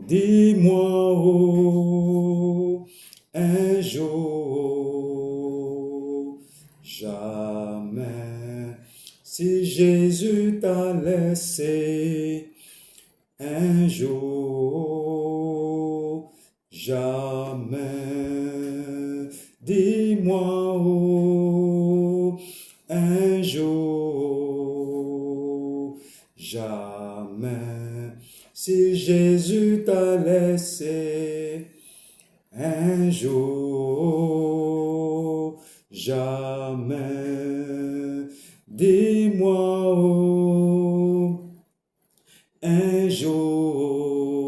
dis-moi un jour, jamais, si Jésus t'a laissé un jour, jamais, dis-moi un jour, jamais, si Jésus t'a laissé un jour, jamais, dis-moi un jour,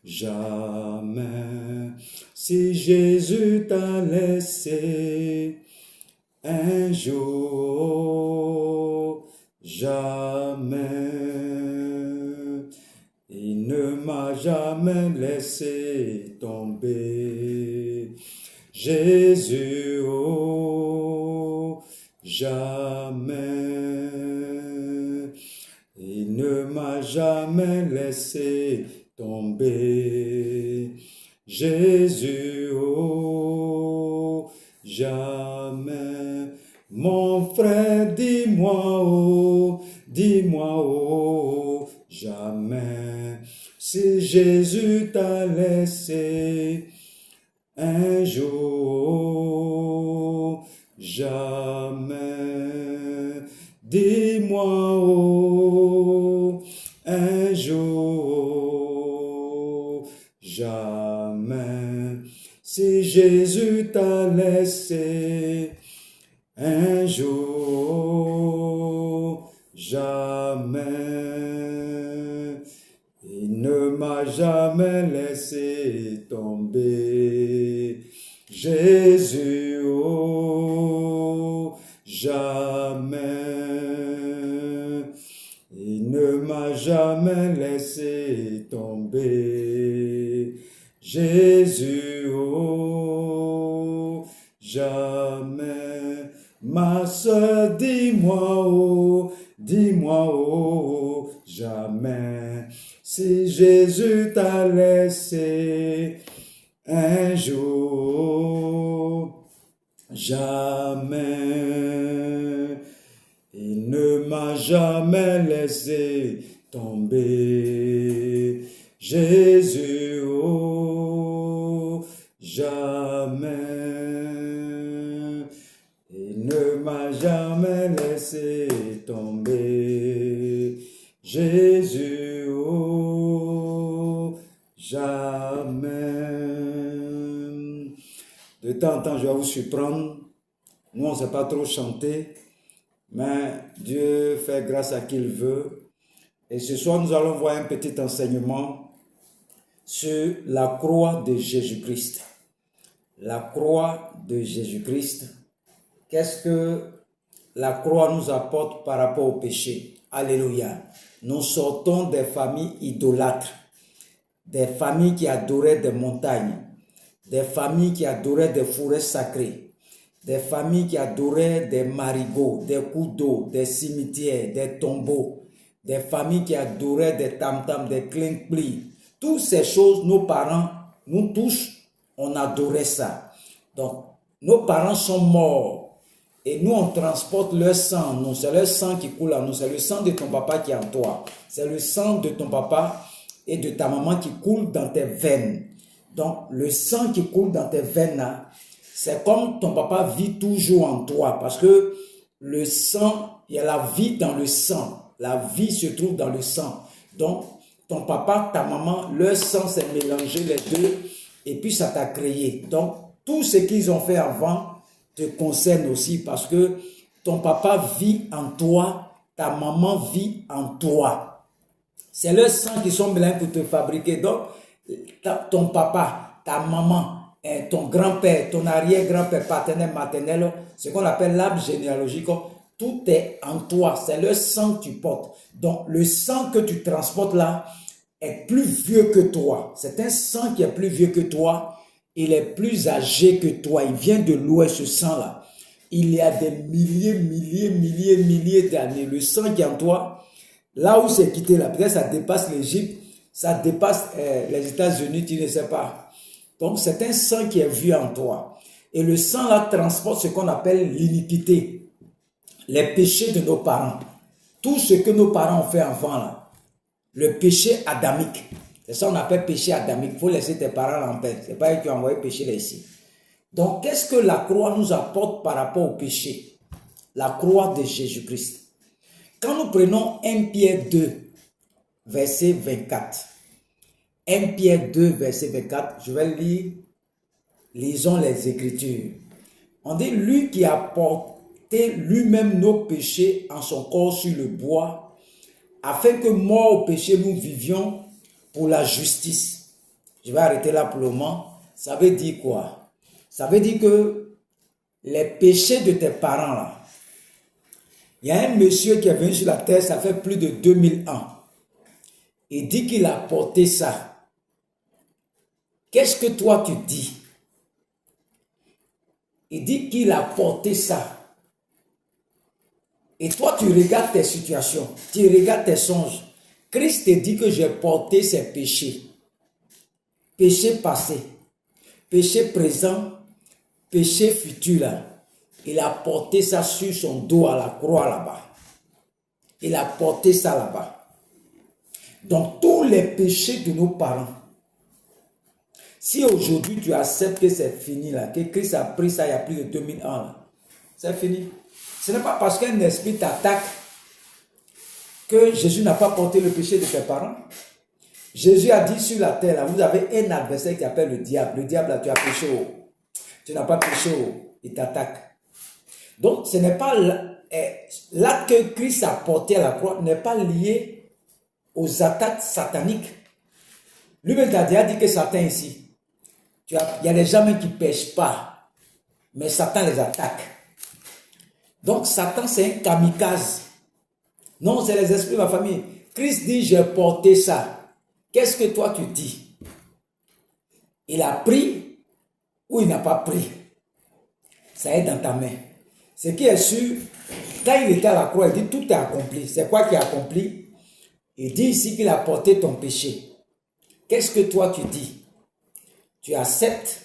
jamais, si Jésus t'a laissé un jour, jamais, il ne m'a jamais laissé tomber. Jésus, oh, jamais, il ne m'a jamais laissé tomber. Jésus, oh, jamais. Mon frère, dis-moi, oh, jamais. Si Jésus t'a laissé un jour, jamais. Dis-moi, oh, un jour, jamais. Si Jésus t'a laissé un jour, jamais. Il ne m'a jamais laissé tomber. Jésus, oh, jamais. Il ne m'a jamais laissé tomber. Jésus, oh, jamais. Ma soeur, dis-moi, oh, jamais. Si Jésus t'a laissé un jour, jamais. Il ne m'a jamais laissé tomber. Jésus, oh, jamais. Il ne m'a jamais laissé tomber. Jésus, oh, jamais. De temps en temps, je vais vous surprendre. Nous, on ne sait pas trop chanter, mais Dieu fait grâce à qui il veut. Et ce soir, nous allons voir un petit enseignement sur la croix de Jésus-Christ. La croix de Jésus-Christ. Qu'est-ce que la croix nous apporte par rapport au péché? Alléluia. Nous sortons des familles idolâtres, des familles qui adoraient des montagnes, des familles qui adoraient des forêts sacrées, des familles qui adoraient des marigots, des coups d'eau, des cimetières, des tombeaux, des familles qui adoraient des tam-tams, des klinkplis. Toutes ces choses, nos parents, nous tous, on adorait ça. Donc, nos parents sont morts. Et nous, on transporte leur sang. Non, c'est leur sang qui coule en nous. C'est le sang de ton papa qui est en toi. C'est le sang de ton papa et de ta maman qui coule dans tes veines. Donc, le sang qui coule dans tes veines, là, c'est comme ton papa vit toujours en toi. Parce que le sang, il y a la vie dans le sang. La vie se trouve dans le sang. Donc, ton papa, ta maman, leur sang s'est mélangé les deux. Et puis, ça t'a créé. Donc, tout ce qu'ils ont fait avant te concerne aussi parce que ton papa vit en toi, ta maman vit en toi. C'est le sang qui sont mélangés pour te fabriquer. Donc, ton papa, ta maman, ton grand-père, ton arrière-grand-père paternel, maternel, ce qu'on appelle l'arbre généalogique, tout est en toi. C'est le sang que tu portes. Donc, le sang que tu transportes là est plus vieux que toi. C'est un sang qui est plus vieux que toi. Il est plus âgé que toi. Il vient de l'ouest, ce sang-là. Il y a des milliers d'années. Le sang qui est en toi, là où c'est quitté, là, peut-être ça dépasse l'Égypte, ça dépasse les États-Unis, tu ne sais pas. Donc, c'est un sang qui est vu en toi. Et le sang là transporte ce qu'on appelle l'iniquité, les péchés de nos parents. Tout ce que nos parents ont fait avant là, le péché adamique. C'est ça qu'on appelle péché adamique. Il faut laisser tes parents en paix. Ce n'est pas eux qui ont envoyé péché là ici. Donc, qu'est-ce que la croix nous apporte par rapport au péché? La croix de Jésus-Christ. Quand nous prenons 1 Pierre 2, verset 24. 1 Pierre 2, verset 24, je vais lire. Lisons les Écritures. On dit, lui qui a porté lui-même nos péchés en son corps sur le bois, afin que mort au péché, nous vivions pour la justice. Je vais arrêter là pour le moment. Ça veut dire quoi? Ça veut dire que les péchés de tes parents, là, il y a un monsieur qui est venu sur la terre, ça fait plus de 2000 ans. Il dit qu'il a porté ça. Qu'est-ce que toi tu dis? Il dit qu'il a porté ça. Et toi, tu regardes tes situations, tu regardes tes songes. Christ te dit que j'ai porté ses péchés. Péché passé, péché présent, péché futur là. Il a porté ça sur son dos à la croix là-bas. Il a porté ça là-bas. Donc tous les péchés de nos parents, si aujourd'hui tu acceptes que c'est fini là, que Christ a pris ça il y a plus de 2000 ans là, c'est fini. Ce n'est pas parce qu'un esprit t'attaque que Jésus n'a pas porté le péché de tes parents. Jésus a dit sur la terre, là, vous avez un adversaire qui s'appelle le diable. Le diable, là, tu as péché haut. Tu n'as pas péché haut. Il t'attaque. Donc, ce n'est pas l'acte que Christ a porté à la croix n'est pas lié aux attaques sataniques. Lui-même t'a déjà dit que Satan ici, il y a des gens qui ne pêchent pas, mais Satan les attaque. Donc, Satan, c'est un kamikaze. Non, c'est les esprits de ma famille. Christ dit, j'ai porté ça. Qu'est-ce que toi tu dis? Il a pris ou il n'a pas pris? Ça est dans ta main. Ce qui est sûr, quand il était à la croix, il dit tout est accompli. C'est quoi qui est accompli? Il dit ici qu'il a porté ton péché. Qu'est-ce que toi tu dis? Tu acceptes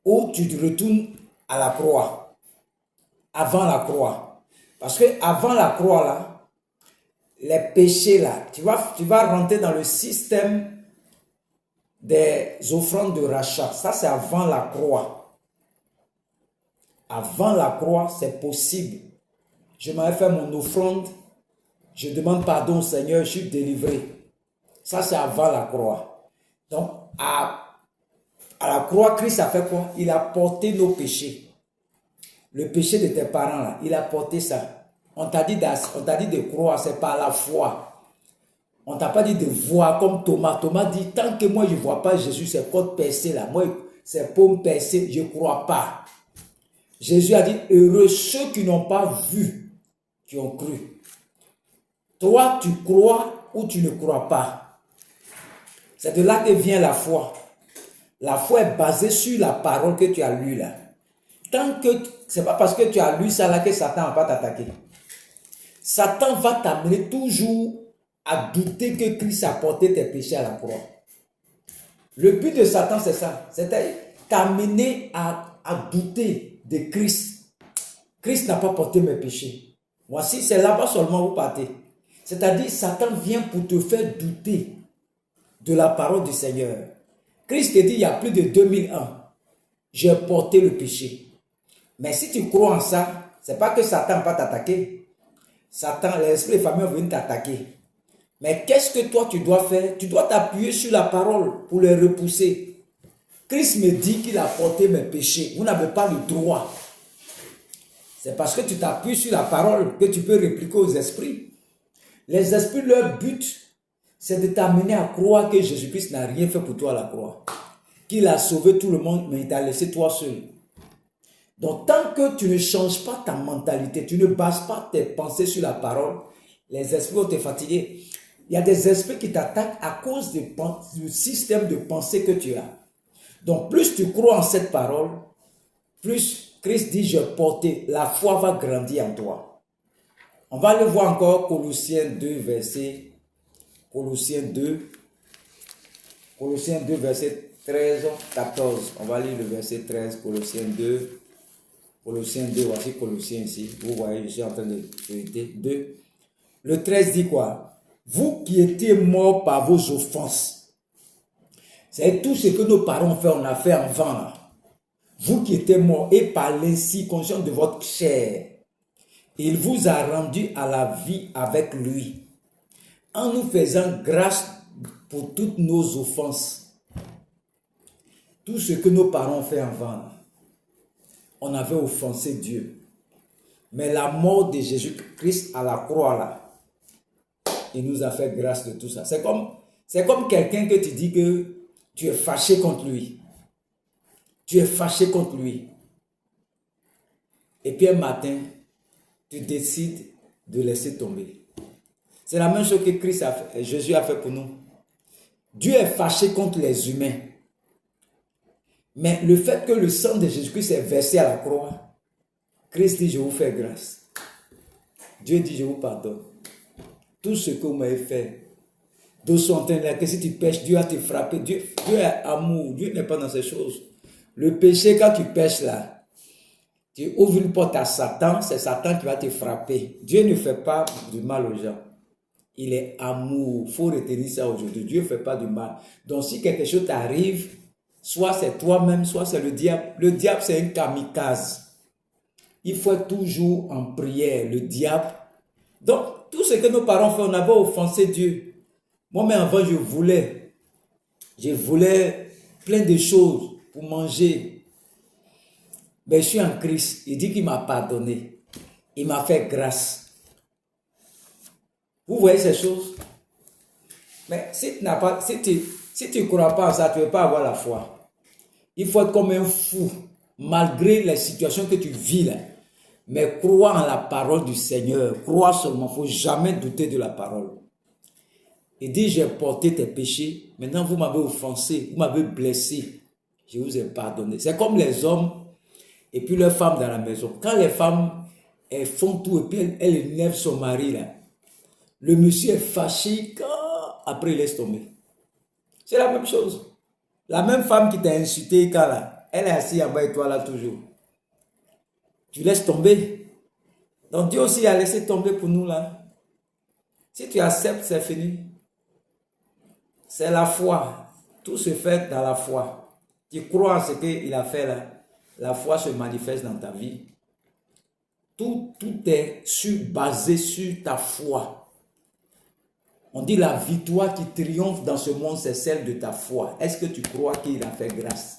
ou tu te retournes à la croix? Avant la croix. Parce que avant la croix là, les péchés là, tu vas rentrer dans le système des offrandes de rachat. Ça, c'est avant la croix. Avant la croix, c'est possible. Je m'avais fait mon offrande. Je demande pardon au Seigneur, je suis délivré. Ça, c'est avant la croix. Donc, à la croix, Christ a fait quoi? Il a porté nos péchés. Le péché de tes parents, là, il a porté ça. On t'a dit de croire, c'est par la foi. On t'a pas dit de voir comme Thomas. Thomas dit, tant que moi je ne vois pas Jésus, c'est côtes percées là. Moi, c'est paumes percées, je ne crois pas. Jésus a dit, heureux ceux qui n'ont pas vu, qui ont cru. Toi, tu crois ou tu ne crois pas. C'est de là que vient la foi. La foi est basée sur la parole que tu as lue là. Tant que, c'est pas parce que tu as lu ça là que Satan ne va pas t'attaquer. Satan va t'amener toujours à douter que Christ a porté tes péchés à la croix. Le but de Satan, c'est ça. C'est t'amener à douter de Christ. Christ n'a pas porté mes péchés. Voici, c'est là-bas seulement vous partez. C'est-à-dire, Satan vient pour te faire douter de la parole du Seigneur. Christ te dit, il y a plus de 2000 ans, j'ai porté le péché. Mais si tu crois en ça, c'est pas que Satan va t'attaquer. Satan, l'esprit de famille vient t'attaquer. Mais qu'est-ce que toi tu dois faire? Tu dois t'appuyer sur la parole pour les repousser. Christ me dit qu'il a porté mes péchés. Vous n'avez pas le droit. C'est parce que tu t'appuies sur la parole que tu peux répliquer aux esprits. Les esprits, leur but, c'est de t'amener à croire que Jésus-Christ n'a rien fait pour toi à la croix. Qu'il a sauvé tout le monde, mais il t'a laissé toi seul. Donc, tant que tu ne changes pas ta mentalité, tu ne bases pas tes pensées sur la parole, les esprits vont te fatiguer. Il y a des esprits qui t'attaquent à cause du système de pensée que tu as. Donc, plus tu crois en cette parole, plus Christ dit, je portais, la foi va grandir en toi. On va le voir encore, Colossiens 2, verset Colossiens 2. Colossiens 2, verset 13, 14. On va lire le verset 13, Colossiens 2. Colossiens 2, voici Colossiens ici. Vous voyez, je suis en train de feuilleter. 2. Le 13 dit quoi? Vous qui étiez morts par vos offenses. C'est tout ce que nos parents ont fait, on a fait en vain là. Vous qui étiez morts et par l'incirconcision de votre chair, il vous a rendu à la vie avec lui, en nous faisant grâce pour toutes nos offenses. Tout ce que nos parents ont fait en vain, on avait offensé Dieu. Mais la mort de Jésus-Christ à la croix là, il nous a fait grâce de tout ça. C'est comme quelqu'un que tu dis que tu es fâché contre lui. Tu es fâché contre lui. Et puis un matin, tu décides de laisser tomber. C'est la même chose que Jésus a fait pour nous. Dieu est fâché contre les humains. Mais le fait que le sang de Jésus-Christ est versé à la croix, Christ dit, je vous fais grâce. Dieu dit, je vous pardonne. Tout ce que vous m'avez fait. D'autres sont en train de dire que si tu pêches, Dieu va te frapper. Dieu est amour. Dieu n'est pas dans ces choses. Le péché, quand tu pêches là, tu ouvres une porte à Satan, c'est Satan qui va te frapper. Dieu ne fait pas du mal aux gens. Il est amour. Il faut retenir ça aujourd'hui. Dieu ne fait pas du mal. Donc si quelque chose t'arrive, soit c'est toi-même, soit c'est le diable. Le diable, c'est un kamikaze. Il faut être toujours en prière. Le diable. Donc, tout ce que nos parents font, on avait offensé Dieu. Moi-même, avant, je voulais plein de choses pour manger. Mais je suis en Christ. Il dit qu'il m'a pardonné. Il m'a fait grâce. Vous voyez ces choses? Mais si tu ne crois pas en ça, tu ne peux pas avoir la foi. Il faut être comme un fou, malgré les situations que tu vis là. Mais crois en la parole du Seigneur. Crois seulement. Il ne faut jamais douter de la parole. Il dit, j'ai porté tes péchés. Maintenant, vous m'avez offensé. Vous m'avez blessé. Je vous ai pardonné. C'est comme les hommes et puis leurs femmes dans la maison. Quand les femmes, elles font tout et puis elles énervent son mari là. Le monsieur est fâché. Après, il laisse tomber. C'est la même chose. La même femme qui t'a insulté quand là, elle est assise en bas et toi là toujours. Tu laisses tomber. Donc Dieu aussi a laissé tomber pour nous là. Si tu acceptes, c'est fini. C'est la foi. Tout se fait dans la foi. Tu crois en ce qu'il a fait là. La foi se manifeste dans ta vie. Tout est basé sur ta foi. On dit la victoire qui triomphe dans ce monde, c'est celle de ta foi. Est-ce que tu crois qu'il a fait grâce?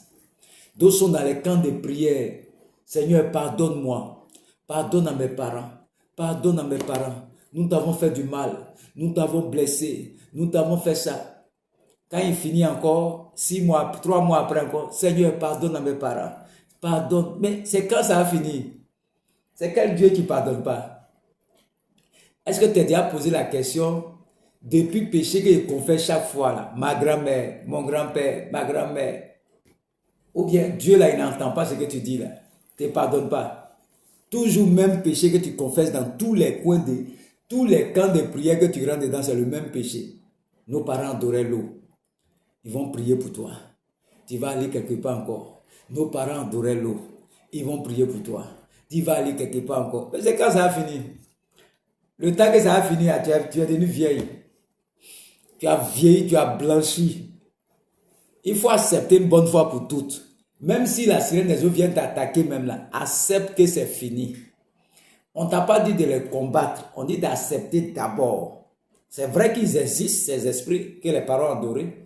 D'autres sont dans les camps de prière. Seigneur, pardonne-moi. Pardonne à mes parents. Pardonne à mes parents. Nous t'avons fait du mal. Nous t'avons blessé. Nous t'avons fait ça. Quand il finit encore, 6 mois, 3 mois après encore, Seigneur, pardonne à mes parents. Pardonne. Mais c'est quand ça a fini? C'est quel Dieu qui ne pardonne pas? Est-ce que tu as déjà posé la question, depuis le péché que qu'on fait chaque fois, là, ma grand-mère, mon grand-père, ma grand-mère, ou bien Dieu là, il n'entend pas ce que tu dis là, ne te pardonne pas. Toujours même péché que tu confesses dans tous les coins, tous les camps de prière que tu rentres dedans, c'est le même péché. Nos parents adoraient l'eau. Ils vont prier pour toi. Tu vas aller quelque part encore. Nos parents adoraient l'eau. Ils vont prier pour toi. Tu vas aller quelque part encore. Mais c'est quand ça a fini. Le temps que ça a fini, tu es devenu vieille. Tu as vieilli, tu as blanchi. Il faut accepter une bonne fois pour toutes. Même si la sirène des eaux vient t'attaquer même là, accepte que c'est fini. On ne t'a pas dit de les combattre, on dit d'accepter d'abord. C'est vrai qu'ils existent, ces esprits que les parents adoraient.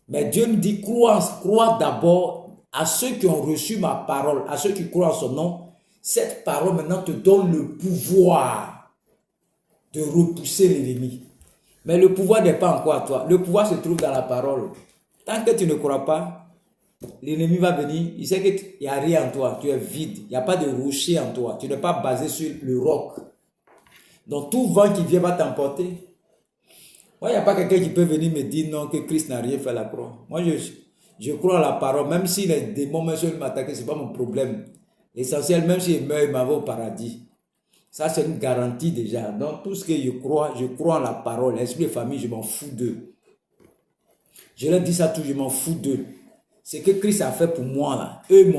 Mais Dieu nous dit, crois d'abord à ceux qui ont reçu ma parole, à ceux qui croient en son nom. Cette parole maintenant te donne le pouvoir de repousser l'ennemi. Mais le pouvoir n'est pas encore à toi. Le pouvoir se trouve dans la parole. Tant que tu ne crois pas, l'ennemi va venir. Il sait qu'il n'y a rien en toi. Tu es vide. Il n'y a pas de rocher en toi. Tu n'es pas basé sur le roc. Donc tout vent qui vient va t'emporter. Moi, il n'y a pas quelqu'un qui peut venir me dire non, que Christ n'a rien fait à la croix. Moi, je crois à la parole. Même si les démons m'attaquent, ce n'est pas mon problème. L'essentiel, même s'il meurt, il m'en va au paradis. Ça, c'est une garantie déjà. Donc, tout ce que je crois en la parole. L'esprit de famille, je m'en fous d'eux. Je leur dis ça tout, je m'en fous d'eux. Ce que Christ a fait pour moi, là. Eux,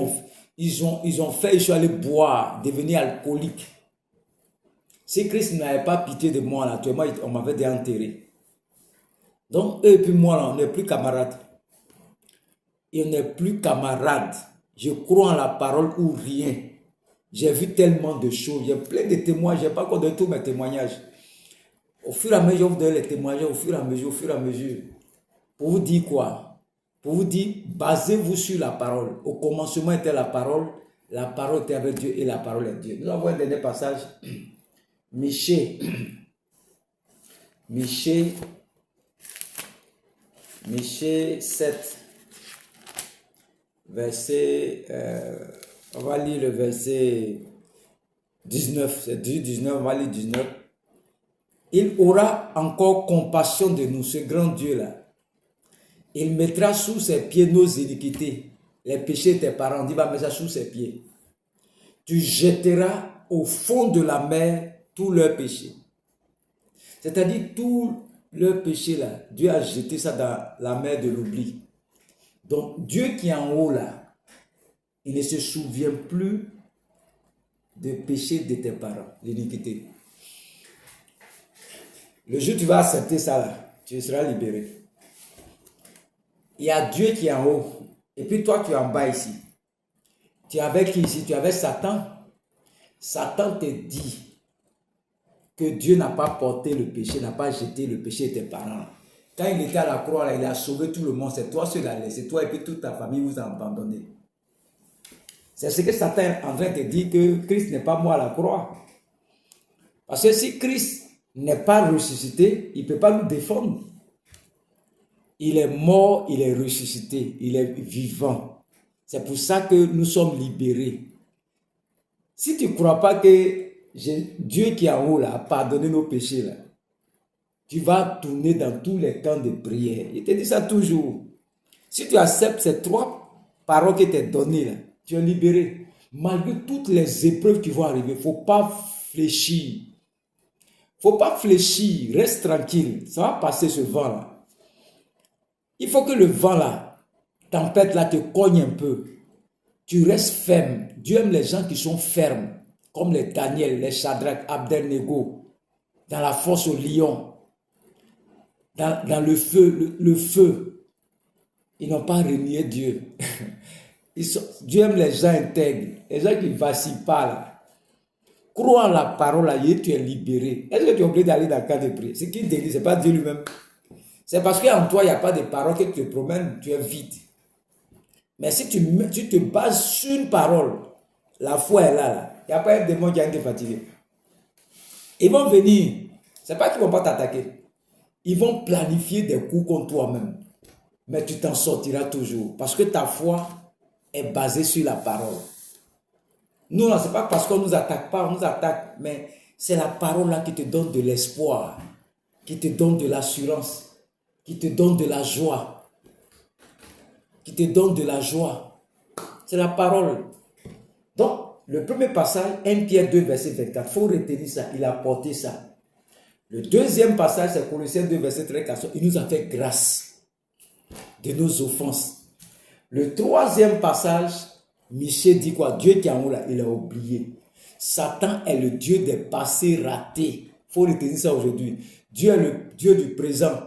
ils ont fait, je suis allé boire, devenir alcoolique. Si Christ n'avait pas pitié de moi, là, actuellement, on m'avait déenterré. Donc, eux et puis moi, là, on n'est plus camarades. Et on n'est plus camarades. Je crois en la parole ou rien. J'ai vu tellement de choses. J'ai plein de témoignages. Je n'ai pas encore donné tous mes témoignages. Au fur et à mesure, je vous donne les témoignages. Au fur et à mesure. Pour vous dire quoi? Pour vous dire, basez-vous sur la parole. Au commencement était la parole était avec Dieu et la parole est Dieu. Nous avons un dernier passage. Michée 7, verset, on va lire le verset 19, c'est 19, on va lire 19. Il aura encore compassion de nous, ce grand Dieu-là. Il mettra sous ses pieds nos iniquités, les péchés de tes parents. Il va mettre ça sous ses pieds. Tu jetteras au fond de la mer tous leurs péchés. C'est-à-dire tout leur péché là, Dieu a jeté ça dans la mer de l'oubli. Donc Dieu qui est en haut là, il ne se souvient plus des péchés de tes parents, l'iniquité. Le jour où tu vas accepter ça là, tu seras libéré. Il y a Dieu qui est en haut, et puis toi tu es en bas ici. Tu es avec qui ici? Tu es avec Satan. Satan te dit que Dieu n'a pas porté le péché, n'a pas jeté le péché de tes parents. Quand il était à la croix, là, il a sauvé tout le monde. C'est toi seul à laisser. Toi et puis toute ta famille vous a abandonné. C'est ce que Satan est en train de te dire, que Christ n'est pas mort à la croix. Parce que si Christ n'est pas ressuscité, il ne peut pas nous défendre. Il est mort, il est ressuscité, il est vivant. C'est pour ça que nous sommes libérés. Si tu ne crois pas que Dieu qui est en haut là, a pardonné nos péchés là, tu vas tourner dans tous les temps de prière. Il te dit ça toujours. Si tu acceptes ces 3 paroles qui t'ont données là, tu es libéré. Malgré toutes les épreuves qui vont arriver, il ne faut pas fléchir. Il ne faut pas fléchir. Reste tranquille. Ça va passer ce vent là. Il faut que le vent là, tempête là, te cogne un peu. Tu restes ferme. Dieu aime les gens qui sont fermes. Comme les Daniel, les Shadrach, Abednego, dans la fosse au lion, dans le feu, ils n'ont pas renié Dieu. Dieu aime les gens intègres, les gens qui ne vacillent pas là. Crois en la parole là, et tu es libéré. Est-ce que tu es obligé d'aller dans le cadre de prière? Ce qui te dit, ce n'est pas Dieu lui-même. C'est parce qu'en toi, il n'y a pas de parole que tu te promènes, tu es vide. Mais si tu te bases sur une parole, la foi est là. Il n'y a pas un démon qui a été fatigué. Ils vont venir. Ce n'est pas qu'ils ne vont pas t'attaquer. Ils vont planifier des coups contre toi-même. Mais tu t'en sortiras toujours. Parce que ta foi est basée sur la parole. Nous, ce n'est pas parce qu'on ne nous attaque pas, on nous attaque. Mais c'est la parole là qui te donne de l'espoir. Qui te donne de l'assurance. Qui te donne de la joie. Qui te donne de la joie. C'est la parole. Donc, le premier passage, 1 Pierre 2, verset 24, il faut retenir ça, il a porté ça. Le deuxième passage, c'est Colossiens 2, verset 13, il nous a fait grâce de nos offenses. Le troisième passage, Michée dit quoi? Dieu qui est en haut là, il a oublié. Satan est le Dieu des passés ratés. Il faut retenir ça aujourd'hui. Dieu est le Dieu du présent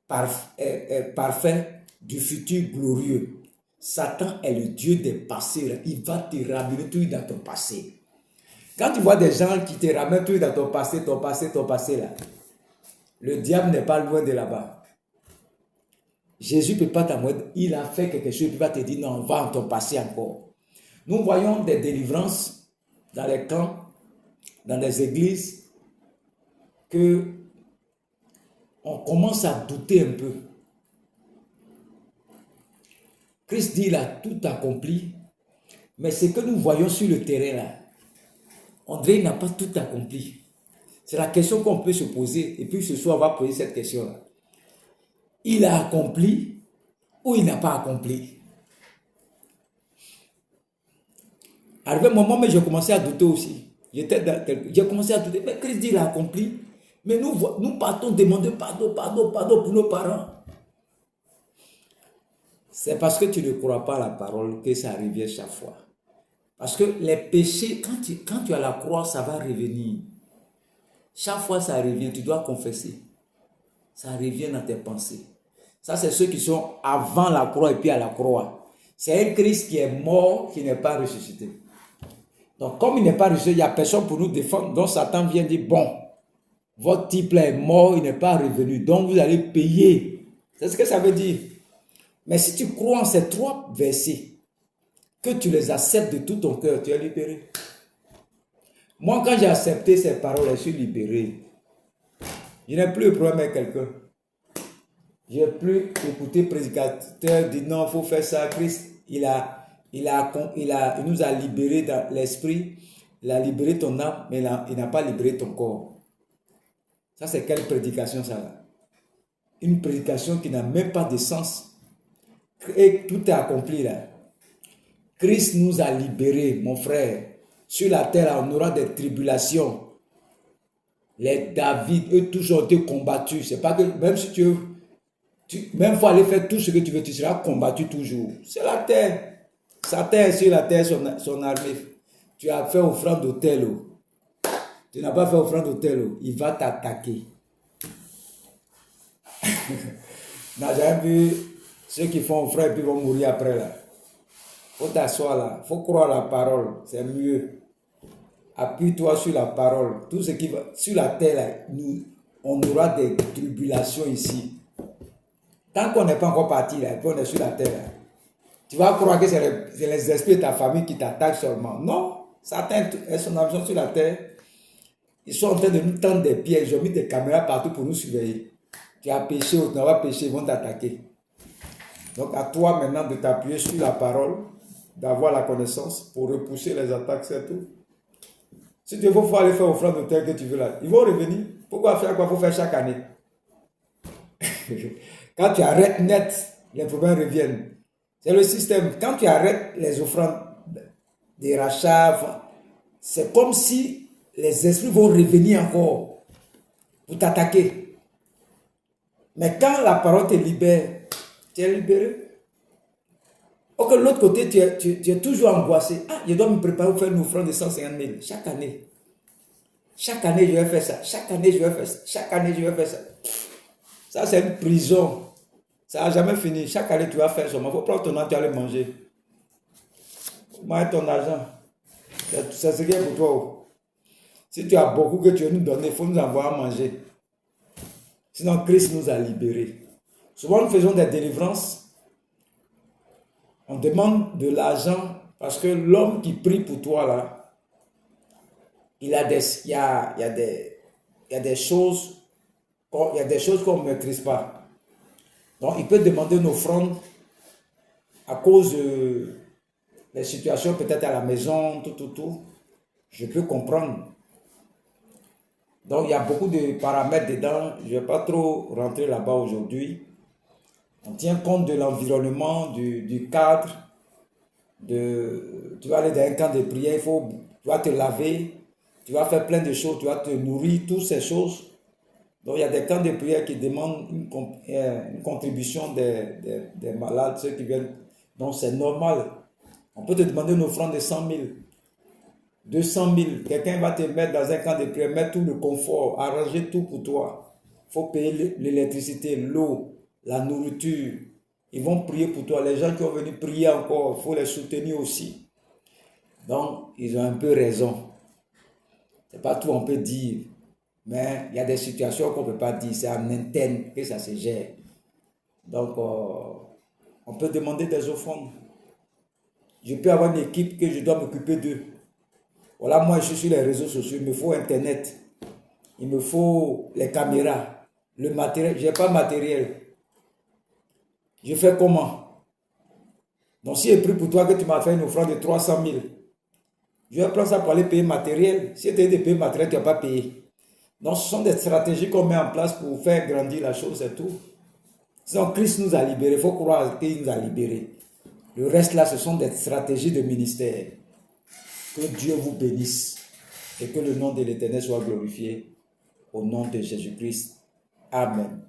parfait, du futur glorieux. Satan est le Dieu des passés. Il va te ramener tout dans ton passé. Quand tu vois des gens qui te ramènent tout dans ton passé là, le diable n'est pas loin de là-bas. Jésus ne peut pas t'amener. Il a fait quelque chose, il ne peut pas te dire non, va dans ton passé encore. Nous voyons des délivrances dans les camps, dans les églises, que on commence à douter un peu. Christ dit, il a tout accompli, mais ce que nous voyons sur le terrain là, André n'a pas tout accompli. C'est la question qu'on peut se poser, et puis ce soir on va poser cette question là. Il a accompli ou il n'a pas accompli? Arrivé un moment, mais j'ai commencé à douter aussi. J'ai commencé à douter. Mais Christ dit, il a accompli. Mais nous partons demander pardon pour nos parents. C'est parce que tu ne crois pas à la parole que ça revient chaque fois. Parce que les péchés, quand tu as la croix, ça va revenir. Chaque fois ça revient, tu dois confesser. Ça revient dans tes pensées. Ça, c'est ceux qui sont avant la croix et puis à la croix. C'est un Christ qui est mort, qui n'est pas ressuscité. Donc, comme il n'est pas ressuscité, il n'y a personne pour nous défendre. Donc, Satan vient dire, bon, votre type là est mort, il n'est pas revenu. Donc, vous allez payer. C'est ce que ça veut dire. Mais si tu crois en ces 3 versets, que tu les acceptes de tout ton cœur, tu es libéré. Moi, quand j'ai accepté ces paroles, je suis libéré. Je n'ai plus de problème avec quelqu'un. Je n'ai plus écouté le prédicateur dire non, il faut faire ça. Christ, il nous a libérés dans l'esprit. Il a libéré ton âme, mais il n'a pas libéré ton corps. Ça, c'est quelle prédication ça là? Une prédication qui n'a même pas de sens. Et tout est accompli là. Christ nous a libérés, mon frère. Sur la terre, on aura des tribulations. Les David, eux tous ont été combattus. C'est pas que même si même faut aller faire tout ce que tu veux, tu seras combattu toujours. C'est la terre. Satan est sur la terre, son armée. Tu as fait offrande d'autel. Tu n'as pas fait offrande d'autel. Il va t'attaquer. N'a jamais vu ceux qui font offrande et puis vont mourir après là. Faut t'asseoir là. Faut croire la parole. C'est mieux. Appuie-toi sur la parole. Tout ce qui va sur la terre là, on aura des tribulations ici. Tant qu'on n'est pas encore parti là, et puis on est sur la terre là, tu vas croire que c'est les esprits de ta famille qui t'attaquent seulement. Non, Satan et son ambition sur la terre, ils sont en train de nous tendre des pièges. Ils ont mis des caméras partout pour nous surveiller. Tu as péché ou tu n'as pas péché, ils vont t'attaquer. Donc à toi maintenant de t'appuyer sur la parole, d'avoir la connaissance pour repousser les attaques, c'est tout. Si tu veux aller faire offrande de terre que tu veux là, ils vont revenir. Pourquoi faire quoi? Il faut faire chaque année. Quand tu arrêtes net, les problèmes reviennent. C'est le système. Quand tu arrêtes les offrandes des rachats, c'est comme si les esprits vont revenir encore pour t'attaquer. Mais quand la parole te libère, tu es libéré. Ok, de l'autre côté, tu es toujours angoissé. Ah, je dois me préparer pour faire une offrande de 150 000 chaque année. Chaque année, je vais faire ça. Chaque année, je vais faire ça. Chaque année, je vais faire ça. Ça, c'est une prison. Ça n'a jamais fini. Chaque année, tu vas faire ça. Il faut prendre ton argent, tu vas aller manger. Mange ton argent. C'est ce qui est pour toi. Si tu as beaucoup que tu veux nous donner, il faut nous envoyer à manger. Sinon, Christ nous a libérés. Souvent, nous faisons des délivrances. On demande de l'argent parce que l'homme qui prie pour toi, là, il y a des choses qu'on ne maîtrise pas. Donc, il peut demander une offrande à cause de les situations peut-être à la maison, tout. Je peux comprendre. Donc, il y a beaucoup de paramètres dedans. Je ne vais pas trop rentrer là-bas aujourd'hui. On tient compte de l'environnement, du cadre. Tu vas aller dans un camp de prière, tu vas te laver, tu vas faire plein de choses, tu vas te nourrir, toutes ces choses. Donc, il y a des camps de prière qui demandent une contribution des malades, ceux qui viennent. Donc, c'est normal. On peut te demander une offrande de 100 000, 200 000. Quelqu'un va te mettre dans un camp de prière, mettre tout le confort, arranger tout pour toi. Il faut payer l'électricité, l'eau, la nourriture. Ils vont prier pour toi. Les gens qui vont venir prier encore, il faut les soutenir aussi. Donc, ils ont un peu raison. C'est pas tout on peut dire. Mais il y a des situations qu'on ne peut pas dire. C'est en interne que ça se gère. Donc, on peut demander des offrandes. Je peux avoir une équipe que je dois m'occuper d'eux. Voilà, moi, je suis sur les réseaux sociaux. Il me faut Internet. Il me faut les caméras. Le matériel. Je n'ai pas de matériel. Je fais comment? Donc, si j'ai pris pour toi que tu m'as fait une offrande de 300 000, je vais prendre ça pour aller payer matériel. Si tu as de payer matériel, tu n'as pas payé. Donc, ce sont des stratégies qu'on met en place pour faire grandir la chose, c'est tout. Sinon, Christ nous a libérés. Il faut croire qu'il nous a libérés. Le reste là, ce sont des stratégies de ministère. Que Dieu vous bénisse. et que le nom de l'Éternel soit glorifié au nom de Jésus-Christ. Amen.